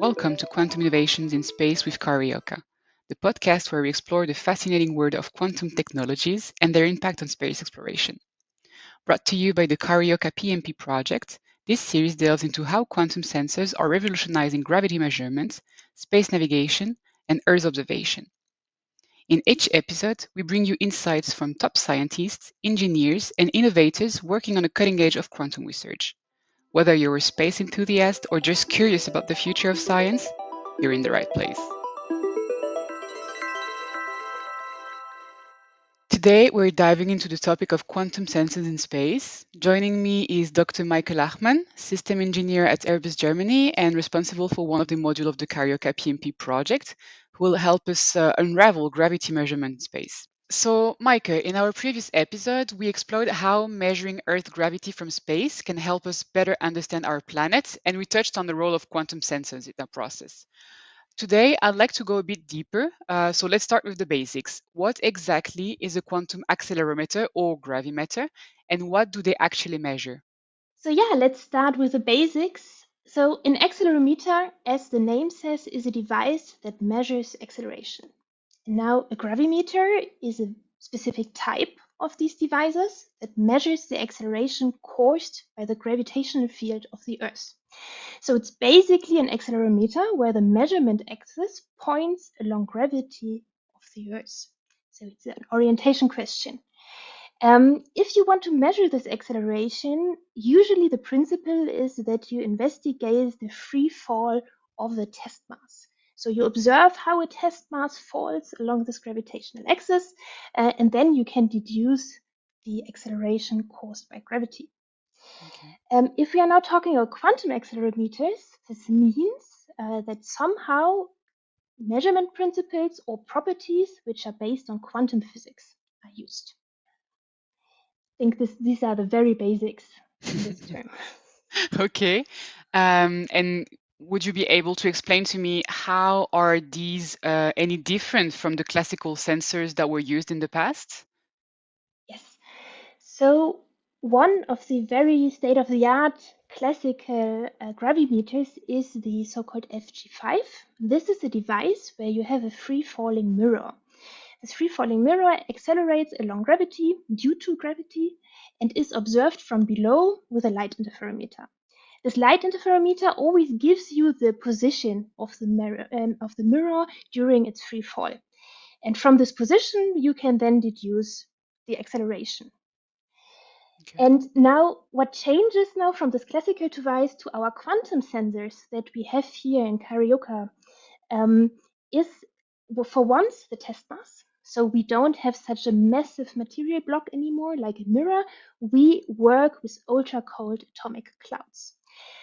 Welcome to Quantum Innovations in Space with CARIOQA, the podcast where we explore the fascinating world of quantum technologies and their impact on space exploration. Brought to you by the CARIOQA PMP Project, this series delves into how quantum sensors are revolutionizing gravity measurements, space navigation, and Earth observation. In each episode, we bring you insights from top scientists, engineers, and innovators working on the cutting edge of quantum research. Whether you're a space enthusiast or just curious about the future of science, you're in the right place. Today, we're diving into the topic of quantum sensors in space. Joining me is Dr. Maike Lachmann, system engineer at Airbus Germany and responsible for one of the modules of the CARIOQA PMP project, who will help us unravel gravity measurement in space. So, Maike, in our previous episode, we explored how measuring Earth gravity from space can help us better understand our planet, and we touched on the role of quantum sensors in that process. Today, I'd like to go a bit deeper. So let's start with the basics. What exactly is a quantum accelerometer or gravimeter, and what do they actually measure? Let's start with the basics. So an accelerometer, as the name says, is a device that measures acceleration. Now, a gravimeter is a specific type of these devices that measures the acceleration caused by the gravitational field of the Earth. So it's basically an accelerometer where the measurement axis points along gravity of the Earth. So it's an orientation question. If you want to measure this acceleration, usually the principle is that you investigate the free fall of the test mass. So you observe how a test mass falls along this gravitational axis, and then you can deduce the acceleration caused by gravity. Okay. If we are now talking about quantum accelerometers, this means that somehow measurement principles or properties which are based on quantum physics are used. I think these are the very basics in this term. Okay. And would you be able to explain to me how are these any different from the classical sensors that were used in the past? Yes. So one of the very state-of-the-art classical gravimeters is the so-called FG5. This is a device where you have a free-falling mirror. This free-falling mirror accelerates along gravity due to gravity and is observed from below with a light interferometer. This light interferometer always gives you the position of the mirror during its free fall. And from this position, you can then deduce the acceleration. Okay. And now, what changes now from this classical device to our quantum sensors that we have here in CARIOQA is, for once, the test mass. So we don't have such a massive material block anymore like a mirror. We work with ultra-cold atomic clouds.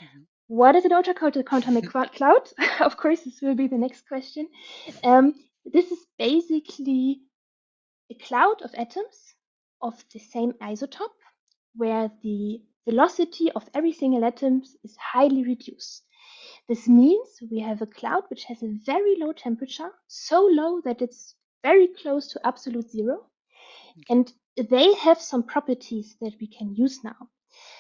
Mhm. What is an ultra-cold atomic cloud? Of course, this will be the next question. This is basically a cloud of atoms of the same isotope where the velocity of every single atom is highly reduced. This means we have a cloud which has a very low temperature, so low that it's very close to absolute zero. Okay. And they have some properties that we can use now.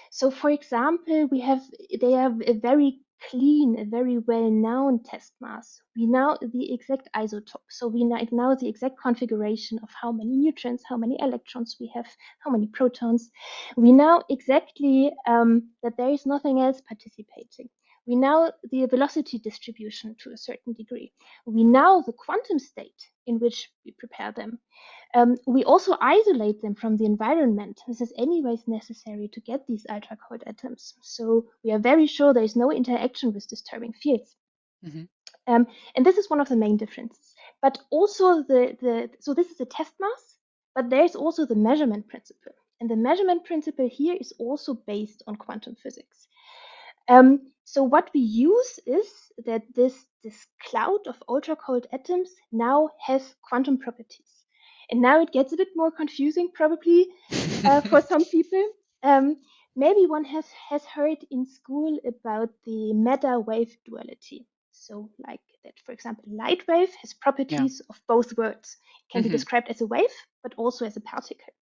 So, for example, they have a very clean, a very well-known test mass. We know the exact isotope, so we know the exact configuration of how many neutrons, how many electrons we have, how many protons. We know exactly that there is nothing else participating. We know the velocity distribution to a certain degree. We know the quantum state in which we prepare them. We also isolate them from the environment. This is anyways necessary to get these ultra-cold atoms. So we are very sure there is no interaction with disturbing fields. Mhm. And this is one of the main differences. But also so this is a test mass, but there's also the measurement principle. And the measurement principle here is also based on quantum physics. So what we use is that this cloud of ultra-cold atoms now has quantum properties. And now it gets a bit more confusing, probably, for some people. Maybe one has heard in school about the matter-wave duality. So, like that, for example, light wave has Yeah. properties of both worlds. It can be Mhm. described as a wave, but also as a particle.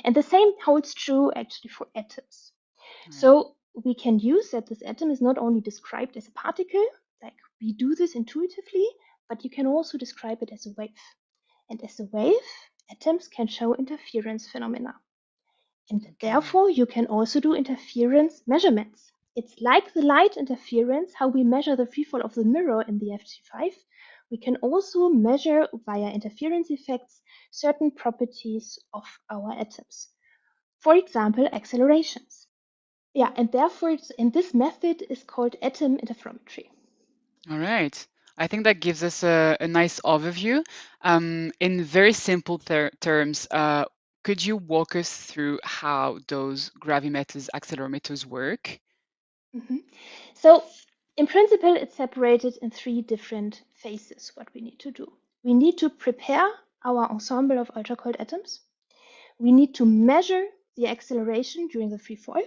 And the same holds true actually for atoms. Right. So we can use that this atom is not only described as a particle, like We do this intuitively, but you can also describe it as a wave. And as a wave, atoms can show interference phenomena. And Okay. therefore, you can also do interference measurements. It's like the light interference, how we measure the freefall of the mirror in the FT5. We can also measure via interference effects certain properties of our atoms. For example, accelerations. Yeah, and therefore, and this method is called atom interferometry. All right. I think that gives us a nice overview. In very simple terms, could you walk us through how those gravimeters, accelerometers work? Mhm. So, in principle, it's separated in three different phases. What we need to do, we need to prepare our ensemble of ultra cold atoms. We need to measure the acceleration during the free fall,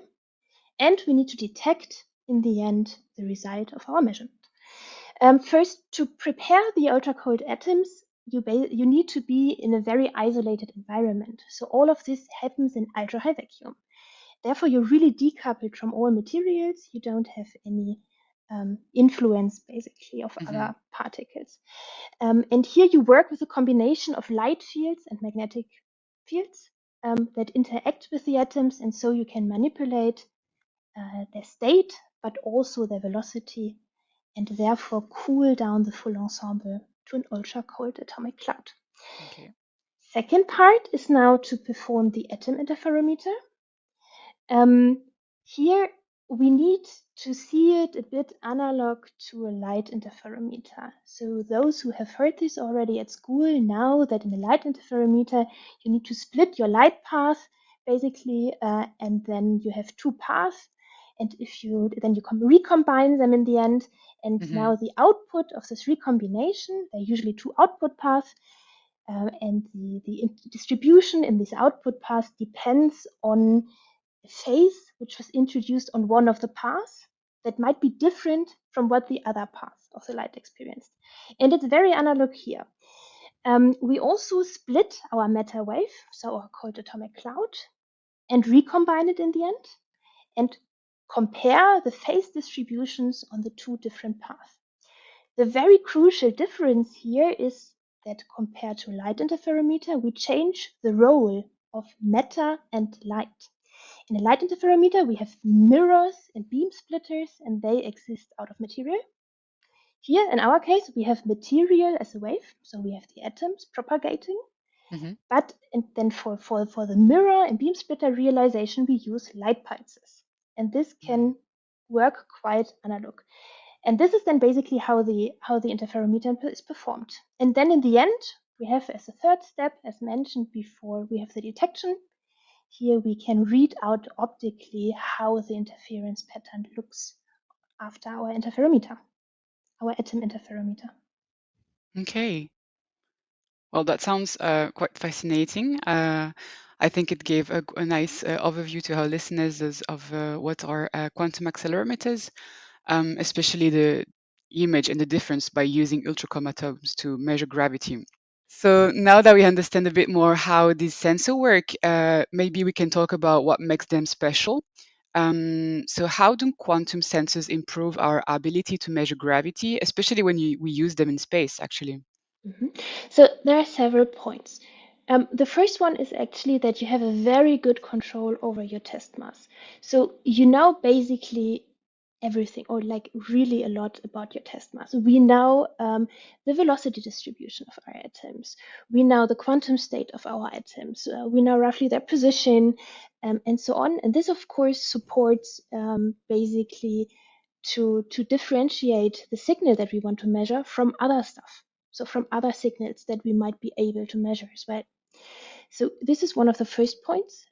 and we need to detect in the end the result of our measurement. First, to prepare the ultra cold atoms, you need to be in a very isolated environment. So all of this happens in ultra high vacuum. Therefore, you're really decoupled from all materials. You don't have any influence, basically, of Hmm. other particles. And here you work with a combination of light fields and magnetic fields that interact with the atoms, and so you can manipulate their state, but also their velocity, and therefore cool down the full ensemble to an ultra cold atomic cloud. Okay. Second part is now to perform the atom interferometer. Um, Here we need to see it a bit analog to a light interferometer. So those who have heard this already at school know that in a light interferometer you need to split your light path basically, and then you have two paths. And if you then you recombine them in the end, and Hmm. now the output of this recombination, there are usually two output paths, and the distribution in this output path depends on phase which was introduced on one of the paths that might be different from what the other path of the light experienced. And it's very analog here. We also split our matter wave, so our cold atomic cloud, and recombine it in the end and compare the phase distributions on the two different paths. The very crucial difference here is that compared to light interferometer, we change the role of matter and light. In a light interferometer, we have mirrors and beam splitters, and they exist out of material. Here, in our case, we have material as a wave, so we have the atoms propagating. Hmm. But and then for the mirror and beam splitter realization, we use light pulses. And this can work quite analog. And this is then basically how the interferometer is performed. And then in the end, we have as a third step, as mentioned before, we have the detection. Here we can read out optically how the interference pattern looks after our interferometer, our atom interferometer. Okay. Well, that sounds quite fascinating. I think it gave a nice overview to our listeners of what are quantum accelerometers, especially the image and the difference by using ultrachromatomes to measure gravity. So now that we understand a bit more how these sensors work, maybe we can talk about what makes them special. So how do quantum sensors improve our ability to measure gravity, especially when we use them in space, actually? Mhm. So there are several points. The first one is actually that you have a very good control over your test mass. So you know basically everything, or like really a lot about your test mass. We know the velocity distribution of our atoms. We know the quantum state of our atoms. We know roughly their position, and so on. And this, of course, supports basically to differentiate the signal that we want to measure from other stuff, so from other signals that we might be able to measure as well. So this is one of the first points.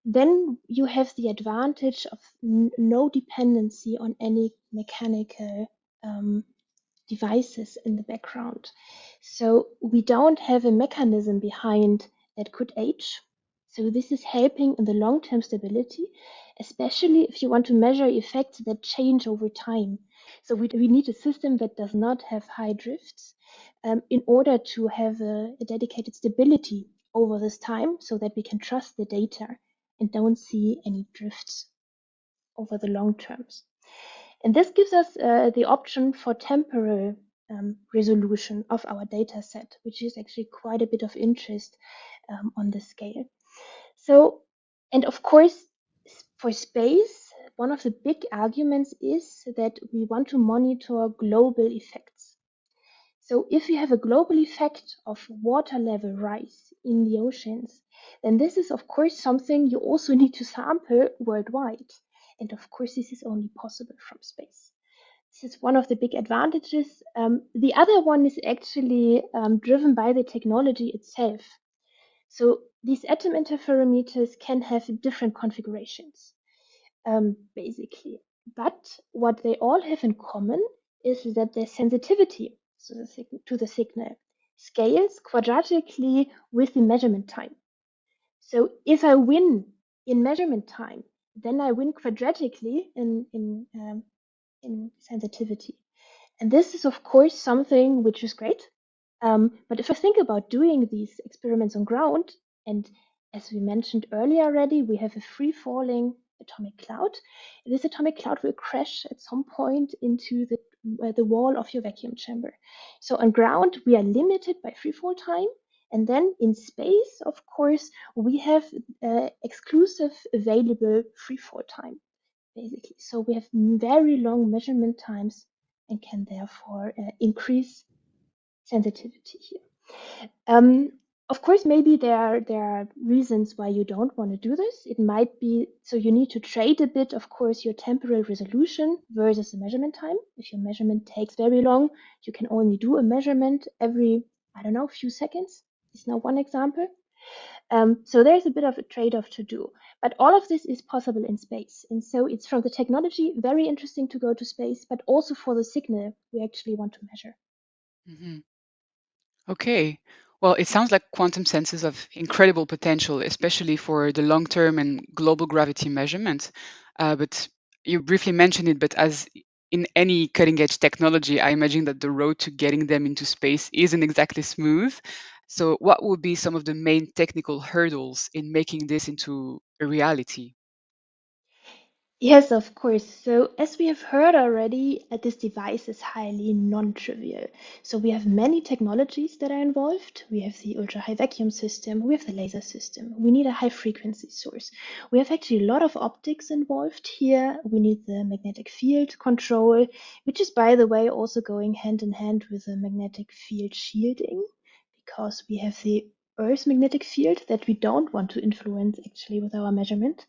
Then you have the advantage of no dependency on any mechanical devices in the background. So we don't have a mechanism behind that could age. So this is helping in the long-term stability, especially if you want to measure effects that change over time. So we need a system that does not have high drifts in order to have a dedicated stability over this time so that we can trust the data and don't see any drifts over the long terms. And this gives us the option for temporal resolution of our data set, which is actually quite a bit of interest on the scale. So, and of course, for space, one of the big arguments is that we want to monitor global effects. So if you have a global effect of water level rise in the oceans, then this is of course something you also need to sample worldwide. And of course, this is only possible from space. This is one of the big advantages. The other one is actually driven by the technology itself. So these atom interferometers can have different configurations, basically. But what they all have in common is that their sensitivity to the signal scales quadratically with the measurement time. So if I win in measurement time, then I win quadratically in sensitivity. And this is, of course, something which is great. But if I think about doing these experiments on ground, and as we mentioned earlier already, we have a free falling atomic cloud. This atomic cloud will crash at some point into the wall of your vacuum chamber. So on ground, we are limited by free fall time. And then in space, of course, we have exclusive available free fall time, basically. So we have very long measurement times and can therefore increase sensitivity here. Of course, maybe there are reasons why you don't want to do this. It might be so you need to trade a bit, of course, your temporal resolution versus the measurement time. If your measurement takes very long, you can only do a measurement every, I don't know, few seconds. Is now one example. So there's a bit of a trade-off to do. But all of this is possible in space. And so it's from the technology very interesting to go to space, but also for the signal we actually want to measure. Mhm. Okay. Well, it sounds like quantum sensors have incredible potential, especially for the long term and global gravity measurements. But you briefly mentioned it, but as in any cutting edge technology, I imagine that the road to getting them into space isn't exactly smooth. So, what would be some of the main technical hurdles in making this into a reality? Yes, of course. So, as we have heard already, this device is highly non-trivial. So, we have many technologies that are involved. We have the ultra-high vacuum system, we have the laser system, we need a high frequency source. We have actually a lot of optics involved here. We need the magnetic field control, which is, by the way, also going hand in hand with the magnetic field shielding, because we have the Earth's magnetic field that we don't want to influence actually with our measurement.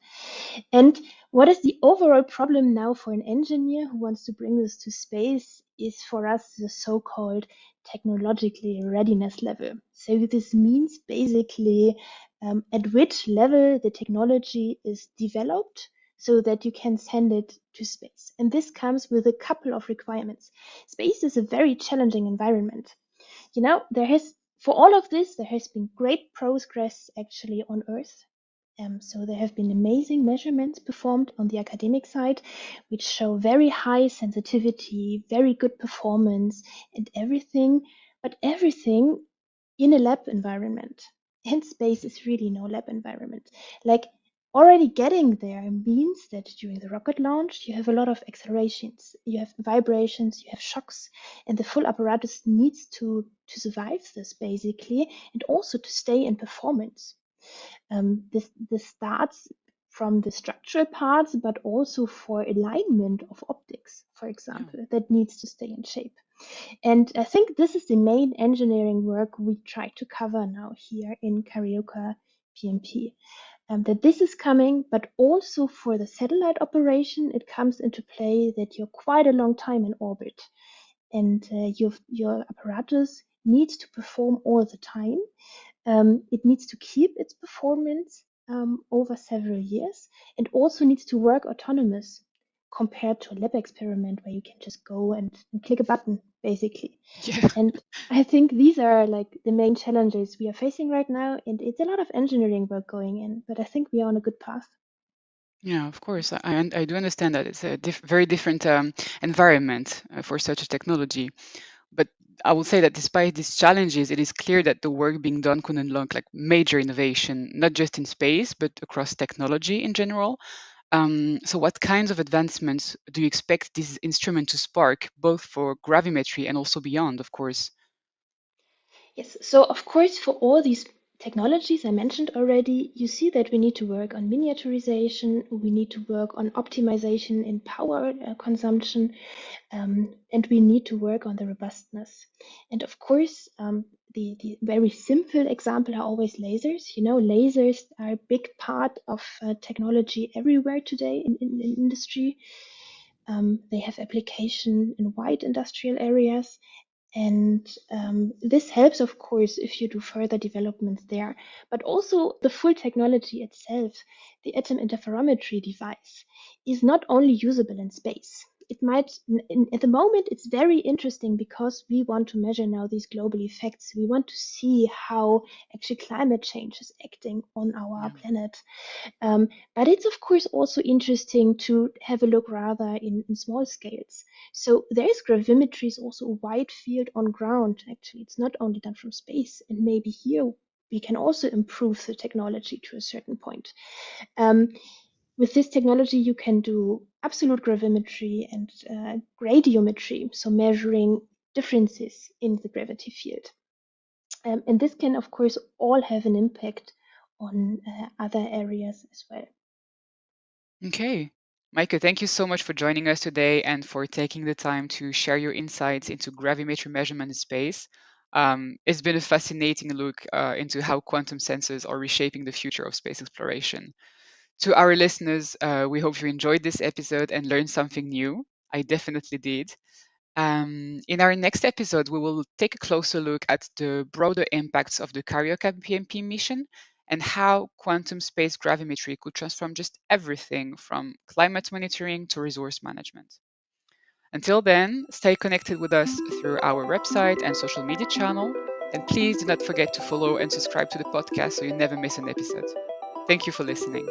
And what is the overall problem now for an engineer who wants to bring this to space is for us the so-called technologically readiness level. So this means basically at which level the technology is developed so that you can send it to space. And this comes with a couple of requirements. Space is a very challenging environment. You know, for all of this, there has been great progress actually on Earth. So there have been amazing measurements performed on the academic side, which show very high sensitivity, very good performance, and everything, but everything in a lab environment. And space is really no lab environment. Like already getting there means that during the rocket launch, you have a lot of accelerations, you have vibrations, you have shocks, and the full apparatus needs to survive this basically, and also to stay in performance. This starts from the structural parts, but also for alignment of optics, for Yeah. example, that needs to stay in shape. And I think this is the main engineering work we try to cover now here in CARIOQA PMP. That this is coming, but also for the satellite operation, it comes into play that you're quite a long time in orbit, and your apparatus needs to perform all the time. It needs to keep its performance over several years and also needs to work autonomous compared to a lab experiment where you can just go and click a button, basically. Yeah. And I think these are like the main challenges we are facing right now. And it's a lot of engineering work going in, but I think we are on a good path. Yeah, of course. I do understand that it's a very different environment for such a technology. But I will say that despite these challenges, it is clear that the work being done could unlock like major innovation, not just in space, but across technology in general. So what kinds of advancements do you expect this instrument to spark, both for gravimetry and also beyond, of course? Yes, so of course, for all these technologies I mentioned already, you see that we need to work on miniaturization, we need to work on optimization in power consumption, and we need to work on the robustness. And of course, the very simple example are always lasers. You know, lasers are a big part of technology everywhere today in industry. They have application in wide industrial areas, and this helps, of course, if you do further developments there. But also, the full technology itself, the atom interferometry device, is not only usable in space. It might, at the moment, it's very interesting because we want to measure now these global effects. We want to see how actually climate change is acting on our Yeah. planet. But it's of course also interesting to have a look rather in small scales. So there is gravimetry is also a wide field on ground. Actually, it's not only done from space, and maybe here we can also improve the technology to a certain point. Um, with this technology, you can do absolute gravimetry and gradiometry, so measuring differences in the gravity field. And this can, of course, all have an impact on other areas as well. Okay. Maike, thank you so much for joining us today and for taking the time to share your insights into gravimetry measurement in space. It's been a fascinating look into how quantum sensors are reshaping the future of space exploration. To our listeners, we hope you enjoyed this episode and learned something new. I definitely did. In our next episode, we will take a closer look at the broader impacts of the CARIOQA PMP mission and how quantum space gravimetry could transform just everything from climate monitoring to resource management. Until then, stay connected with us through our website and social media channel. And please do not forget to follow and subscribe to the podcast so you never miss an episode. Thank you for listening.